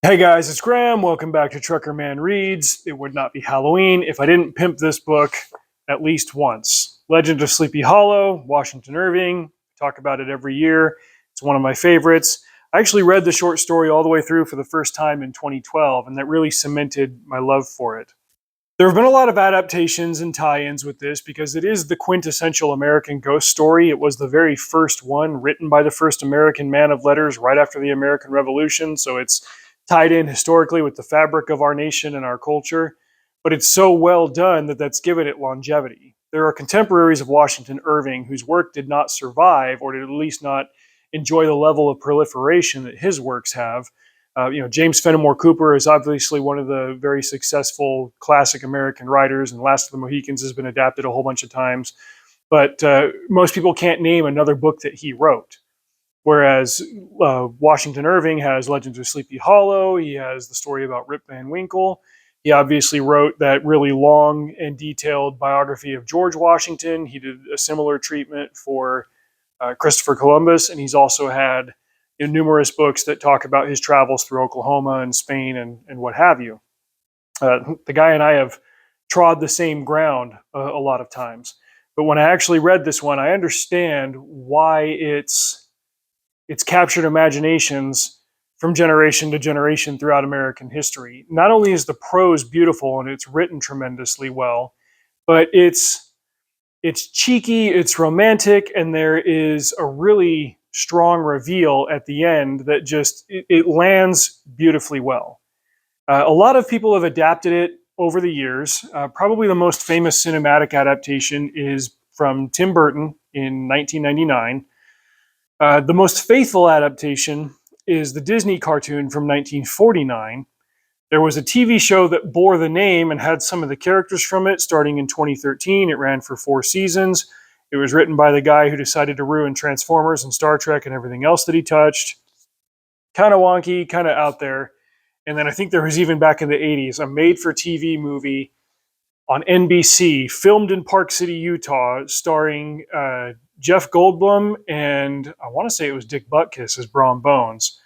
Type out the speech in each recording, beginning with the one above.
Hey guys, it's Graham. Welcome back to Trucker Man Reads. It would not be Halloween if I didn't pimp this book at least once. Legend of Sleepy Hollow, Washington Irving. Talk about it every year. It's one of my favorites. I actually read the short story all the way through for the first time in 2012, and that really cemented my love for it. There have been a lot of adaptations and tie-ins with this because it is the quintessential American ghost story. It was the very first one written by the first American man of letters right after the American Revolution, so it's tied in historically with the fabric of our nation and our culture. But it's so well done that that's given it longevity. There are contemporaries of Washington Irving whose work did not survive, or did at least not enjoy the level of proliferation that his works have. James Fenimore Cooper is obviously one of the very successful classic American writers, and Last of the Mohicans has been adapted a whole bunch of times. But most people can't name another book that he wrote. Whereas Washington Irving has Legends of Sleepy Hollow, he has the story about Rip Van Winkle. He obviously wrote that really long and detailed biography of George Washington. He did a similar treatment for Christopher Columbus, and he's also had numerous books that talk about his travels through Oklahoma and Spain and what have you. The guy and I have trod the same ground a lot of times. But when I actually read this one, I understand why it's captured imaginations from generation to generation throughout American history. Not only is the prose beautiful and it's written tremendously well, but it's cheeky, it's romantic, and there is a really strong reveal at the end that just it lands beautifully well. A lot of people have adapted it over the years. Probably the most famous cinematic adaptation is from Tim Burton in 1999. The most faithful adaptation is the Disney cartoon from 1949. There was a TV show that bore the name and had some of the characters from it starting in 2013. It ran for 4 seasons. It was written by the guy who decided to ruin Transformers and Star Trek and everything else that he touched. Kind of wonky, kind of out there. And then I think there was even back in the 80s a made for TV movie on NBC, filmed in Park City, Utah, starring Jeff Goldblum and I want to say it was Dick Butkus as Brom Bones,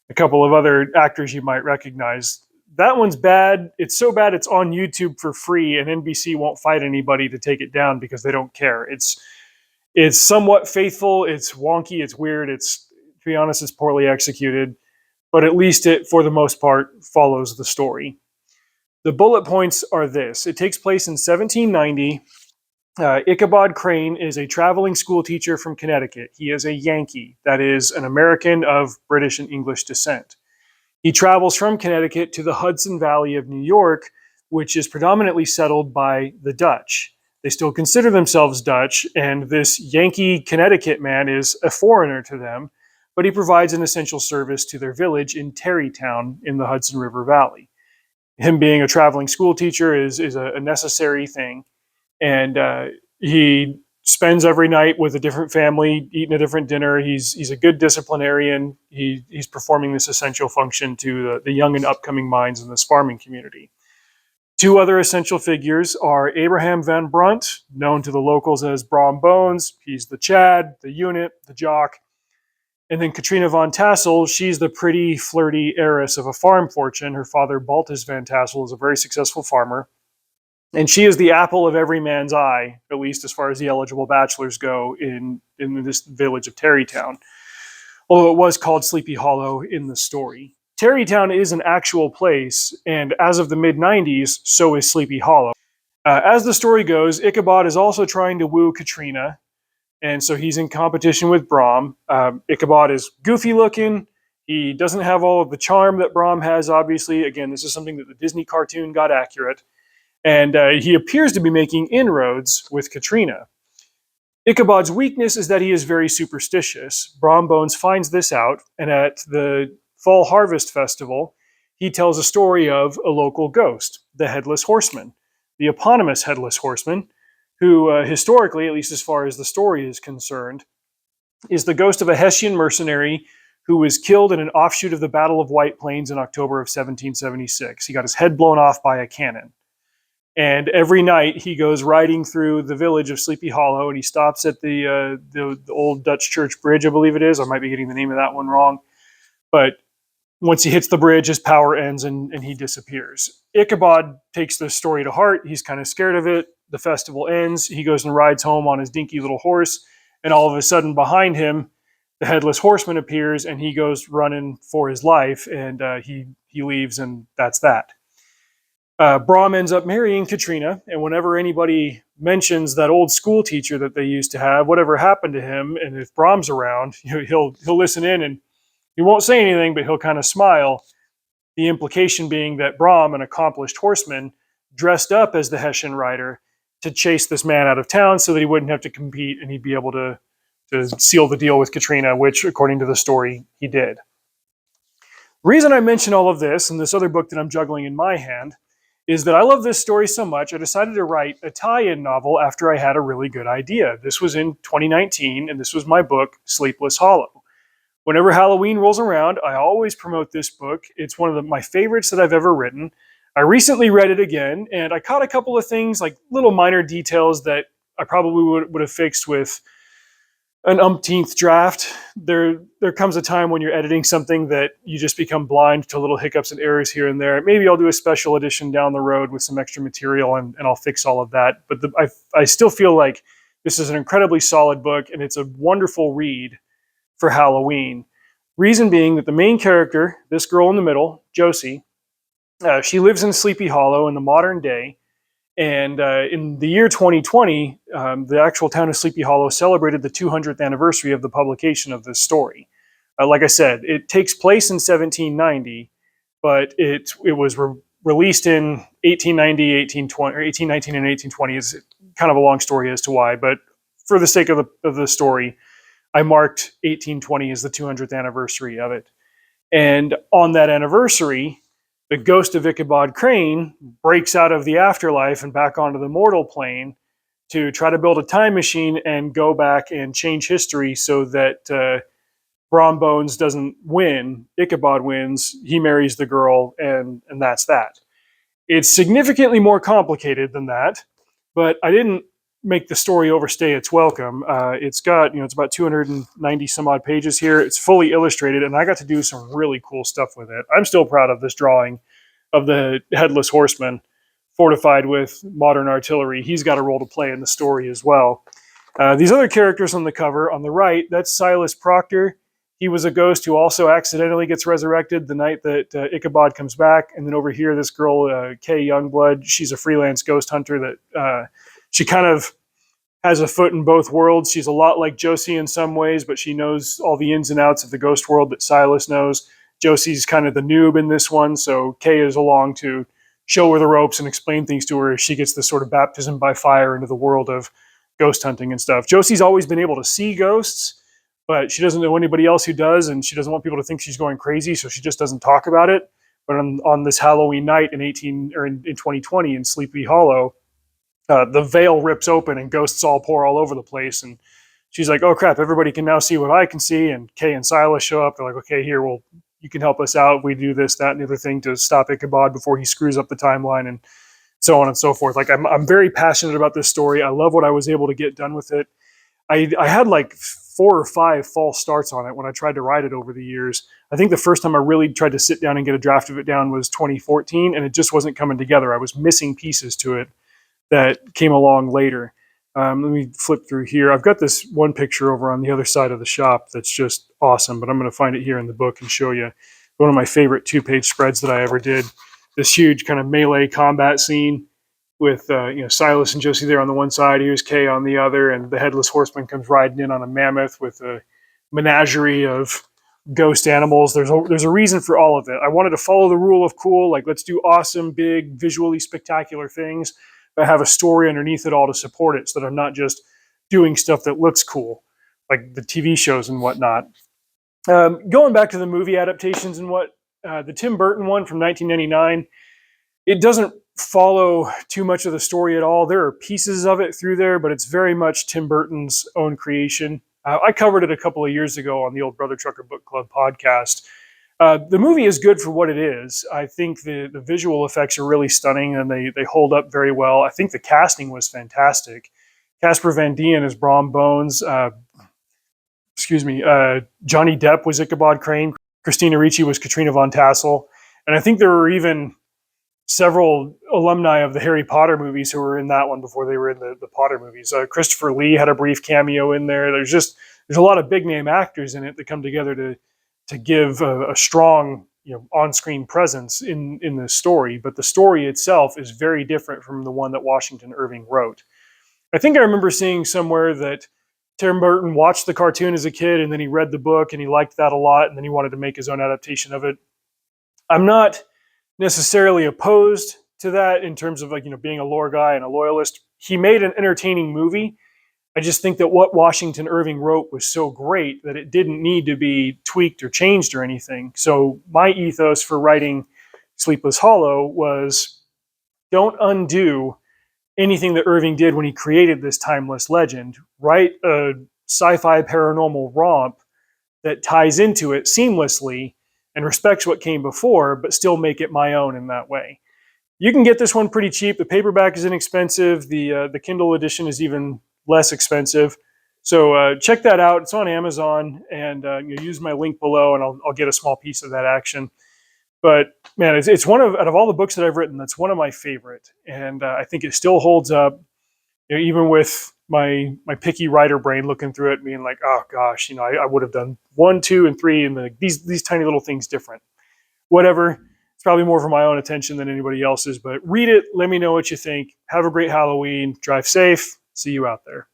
a couple of other actors you might recognize. That one's bad. It's so bad it's on YouTube for free, and NBC won't fight anybody to take it down because they don't care. It's somewhat faithful. It's wonky. It's weird. It's, to be honest, it's poorly executed, but at least it, for the most part, follows the story. The bullet points are this: it takes place in 1790. Ichabod Crane is a traveling school teacher from Connecticut. He is a Yankee, that is, an American of British and English descent. He travels from Connecticut to the Hudson Valley of New York, which is predominantly settled by the Dutch. They still consider themselves Dutch, and this Yankee Connecticut man is a foreigner to them, but he provides an essential service to their village in Tarrytown in the Hudson River Valley. Him being a traveling school teacher is a necessary thing, and he spends every night with a different family, eating a different dinner. He's a good disciplinarian. He's performing this essential function to the young and upcoming minds in this farming community. Two other essential figures are Abraham Van Brunt, known to the locals as Brom Bones. He's the Chad, the unit, the jock. And then Katrina Von Tassel, she's the pretty, flirty heiress of a farm fortune. Her father, Baltus Van Tassel, is a very successful farmer. And she is the apple of every man's eye, at least as far as the eligible bachelors go in this village of Tarrytown, although it was called Sleepy Hollow in the story. Tarrytown is an actual place, and as of the mid 90s, so is Sleepy Hollow. As the story goes, Ichabod is also trying to woo Katrina, and so he's in competition with Brom. Ichabod is goofy looking. He doesn't have all of the charm that Brom has, obviously. Again, this is something that the Disney cartoon got accurate. And he appears to be making inroads with Katrina. Ichabod's weakness is that he is very superstitious. Brom Bones finds this out, and at the Fall Harvest Festival, he tells a story of a local ghost, the Headless Horseman, the eponymous Headless Horseman, who historically, at least as far as the story is concerned, is the ghost of a Hessian mercenary who was killed in an offshoot of the Battle of White Plains in October of 1776. He got his head blown off by a cannon. And every night he goes riding through the village of Sleepy Hollow, and he stops at the old Dutch church bridge, I believe it is. I might be getting the name of that one wrong. But once he hits the bridge, his power ends and he disappears. Ichabod takes this story to heart. He's kind of scared of it. The festival ends. He goes and rides home on his dinky little horse. And all of a sudden, behind him, the headless horseman appears, and he goes running for his life. And he leaves, and that's that. Brom ends up marrying Katrina, and whenever anybody mentions that old school teacher that they used to have, whatever happened to him, and if Brom's around, he'll listen in, and he won't say anything, but he'll kind of smile. The implication being that Brom, an accomplished horseman, dressed up as the Hessian rider to chase this man out of town so that he wouldn't have to compete and he'd be able to seal the deal with Katrina, which, according to the story, he did. The reason I mention all of this and this other book that I'm juggling in my hand is that I love this story so much, I decided to write a tie-in novel after I had a really good idea. This was in 2019, and this was my book, Sleepless Hollow. Whenever Halloween rolls around, I always promote this book. It's one of my favorites that I've ever written. I recently read it again, and I caught a couple of things, like little minor details that I probably would have fixed with an umpteenth draft. There comes a time when you're editing something that you just become blind to little hiccups and errors here and there. Maybe I'll do a special edition down the road with some extra material and I'll fix all of that. But I still feel like this is an incredibly solid book, and it's a wonderful read for Halloween. Reason being that the main character, this girl in the middle, Josie, she lives in Sleepy Hollow in the modern day. And in the year 2020, the actual town of Sleepy Hollow celebrated the 200th anniversary of the publication of this story. Like I said, it takes place in 1790, but it was released in 1890, 1820, or 1819 and 1820. Is kind of a long story as to why, but for the sake of the story, I marked 1820 as the 200th anniversary of it. And on that anniversary, the ghost of Ichabod Crane breaks out of the afterlife and back onto the mortal plane to try to build a time machine and go back and change history so that Brom Bones doesn't win. Ichabod wins. He marries the girl, and that's that. It's significantly more complicated than that, but I didn't make the story overstay its welcome. It's got, it's about 290 some odd pages here. It's fully illustrated, and I got to do some really cool stuff with it. I'm still proud of this drawing of the Headless Horseman fortified with modern artillery. He's got a role to play in the story as well. These other characters on the cover, on the right, that's Silas Proctor. He was a ghost who also accidentally gets resurrected the night that Ichabod comes back. And then over here, this girl, Kay Youngblood, she's a freelance ghost hunter that she kind of has a foot in both worlds. She's a lot like Josie in some ways, but she knows all the ins and outs of the ghost world that Silas knows. Josie's kind of the noob in this one, so Kay is along to show her the ropes and explain things to her as she gets this sort of baptism by fire into the world of ghost hunting and stuff. Josie's always been able to see ghosts, but she doesn't know anybody else who does, and she doesn't want people to think she's going crazy, so she just doesn't talk about it. But on this Halloween night in 2020 in Sleepy Hollow, the veil rips open and ghosts all pour all over the place. And she's like, oh crap, everybody can now see what I can see. And Kay and Silas show up. They're like, okay, here, well, you can help us out. We do this, that, and the other thing to stop Ichabod before he screws up the timeline and so on and so forth. Like, I'm very passionate about this story. I love what I was able to get done with it. I had like 4 or 5 false starts on it when I tried to write it over the years. I think the first time I really tried to sit down and get a draft of it down was 2014, and it just wasn't coming together. I was missing pieces to it that came along later. Let me flip through here. I've got this one picture over on the other side of the shop that's just awesome, but I'm going to find it here in the book and show you one of my favorite 2-page spreads that I ever did. This huge kind of melee combat scene with Silas and Josie there on the one side, here's Kay on the other, and the Headless Horseman comes riding in on a mammoth with a menagerie of ghost animals. There's a reason for all of it. I wanted to follow the rule of cool, like let's do awesome, big, visually spectacular things, but have a story underneath it all to support it so that I'm not just doing stuff that looks cool, like the TV shows and whatnot. Going back to the movie adaptations and the Tim Burton one from 1999, it doesn't follow too much of the story at all. There are pieces of it through there, but it's very much Tim Burton's own creation. I covered it a couple of years ago on the Old Brother Trucker Book Club podcast. The movie is good for what it is. I think the visual effects are really stunning and they hold up very well. I think the casting was fantastic. Casper Van Dien as Brom Bones. Johnny Depp was Ichabod Crane. Christina Ricci was Katrina Von Tassel. And I think there were even several alumni of the Harry Potter movies who were in that one before they were in the Potter movies. Christopher Lee had a brief cameo in there. There's a lot of big name actors in it that come together to give a strong on-screen presence in the story. But the story itself is very different from the one that Washington Irving wrote. I think I remember seeing somewhere that Tim Burton watched the cartoon as a kid and then he read the book and he liked that a lot and then he wanted to make his own adaptation of it. I'm not necessarily opposed to that in terms of being a lore guy and a loyalist. He made an entertaining movie. I just think that what Washington Irving wrote was so great that it didn't need to be tweaked or changed or anything. So my ethos for writing Sleepless Hollow was don't undo anything that Irving did when he created this timeless legend. Write a sci-fi paranormal romp that ties into it seamlessly and respects what came before, but still make it my own in that way. You can get this one pretty cheap. The paperback is inexpensive. The Kindle edition is even less expensive. So check that out. It's on Amazon, and use my link below, and I'll get a small piece of that action. But man, it's one of out of all the books that I've written, that's one of my favorite, and I think it still holds up, even with my picky writer brain looking through it, being like, oh gosh, I would have done 1, 2, and 3, and these tiny little things different. Whatever. It's probably more for my own attention than anybody else's. But read it. Let me know what you think. Have a great Halloween. Drive safe. See you out there.